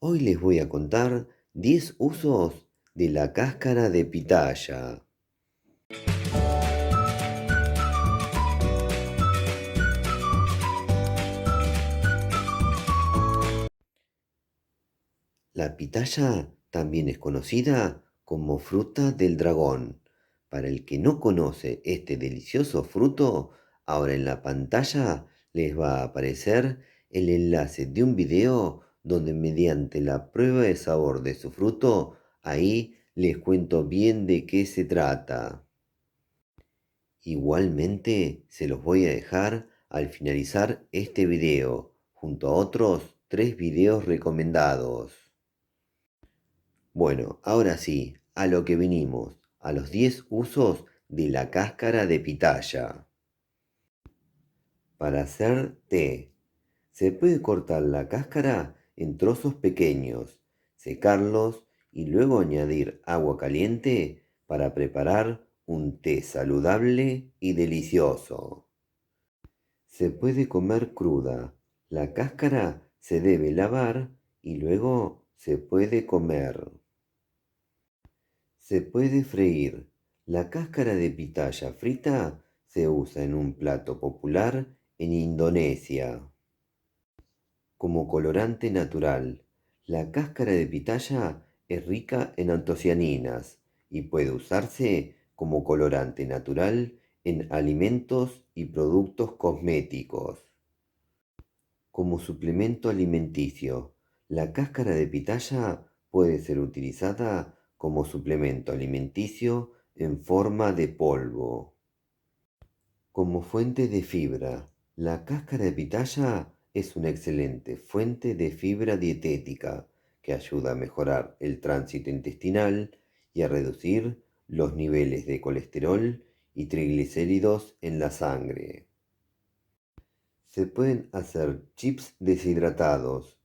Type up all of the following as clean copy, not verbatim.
Hoy les voy a contar 10 usos de la cáscara de pitaya. La pitaya también es conocida como fruta del dragón. Para el que no conoce este delicioso fruto, ahora en la pantalla les va a aparecer el enlace de un video donde mediante la prueba de sabor de su fruto, ahí les cuento bien de qué se trata. Igualmente se los voy a dejar al finalizar este video, junto a otros 3 videos recomendados. Bueno, ahora sí, a lo que vinimos, a los 10 usos de la cáscara de pitaya. Para hacer té, se puede cortar la cáscara en trozos pequeños, secarlos y luego añadir agua caliente para preparar un té saludable y delicioso. Se puede comer cruda. La cáscara se debe lavar y luego se puede comer. Se puede freír. La cáscara de pitaya frita se usa en un plato popular en Indonesia. Como colorante natural, la cáscara de pitaya es rica en antocianinas y puede usarse como colorante natural en alimentos y productos cosméticos. Como suplemento alimenticio, la cáscara de pitaya puede ser utilizada como suplemento alimenticio en forma de polvo. Como fuente de fibra, la cáscara de pitaya es una excelente fuente de fibra dietética que ayuda a mejorar el tránsito intestinal y a reducir los niveles de colesterol y triglicéridos en la sangre. Se pueden hacer chips deshidratados.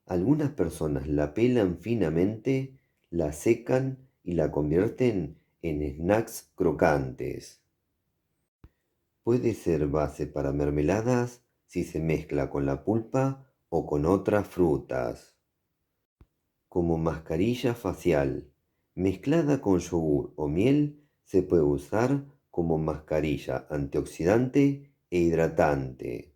Algunas personas la pelan finamente, la secan y la convierten en snacks crocantes. Puede ser base para mermeladas si se mezcla con la pulpa o con otras frutas. Como mascarilla facial, mezclada con yogur o miel, se puede usar como mascarilla antioxidante e hidratante.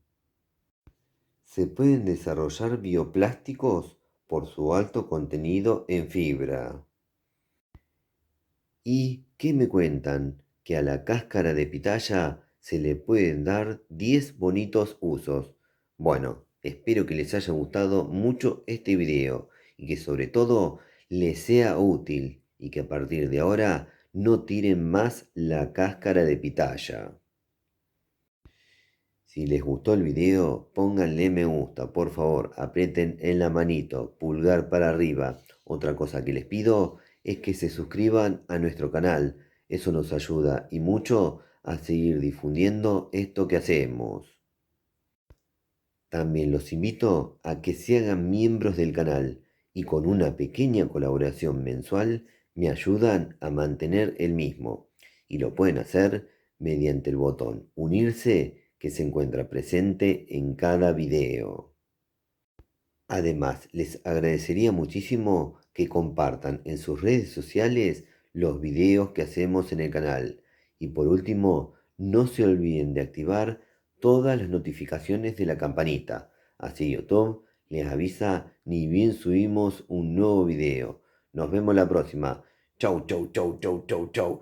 Se pueden desarrollar bioplásticos por su alto contenido en fibra. ¿Y qué me cuentan? Que a la cáscara de pitaya se le pueden dar 10 bonitos usos. Bueno, espero que les haya gustado mucho este video y que sobre todo les sea útil y que a partir de ahora no tiren más la cáscara de pitaya. Si les gustó el video, pónganle me gusta, por favor, aprieten en la manito, pulgar para arriba. Otra cosa que les pido es que se suscriban a nuestro canal, eso nos ayuda y mucho a seguir difundiendo esto que hacemos. También los invito a que se hagan miembros del canal y con una pequeña colaboración mensual me ayudan a mantener el mismo. Y lo pueden hacer mediante el botón unirse que se encuentra presente en cada video. Además, les agradecería muchísimo que compartan en sus redes sociales los videos que hacemos en el canal. Y por último, no se olviden de activar todas las notificaciones de la campanita. Así YouTube les avisa ni bien subimos un nuevo video. Nos vemos la próxima. Chau, chau, chau, chau, chau, chau.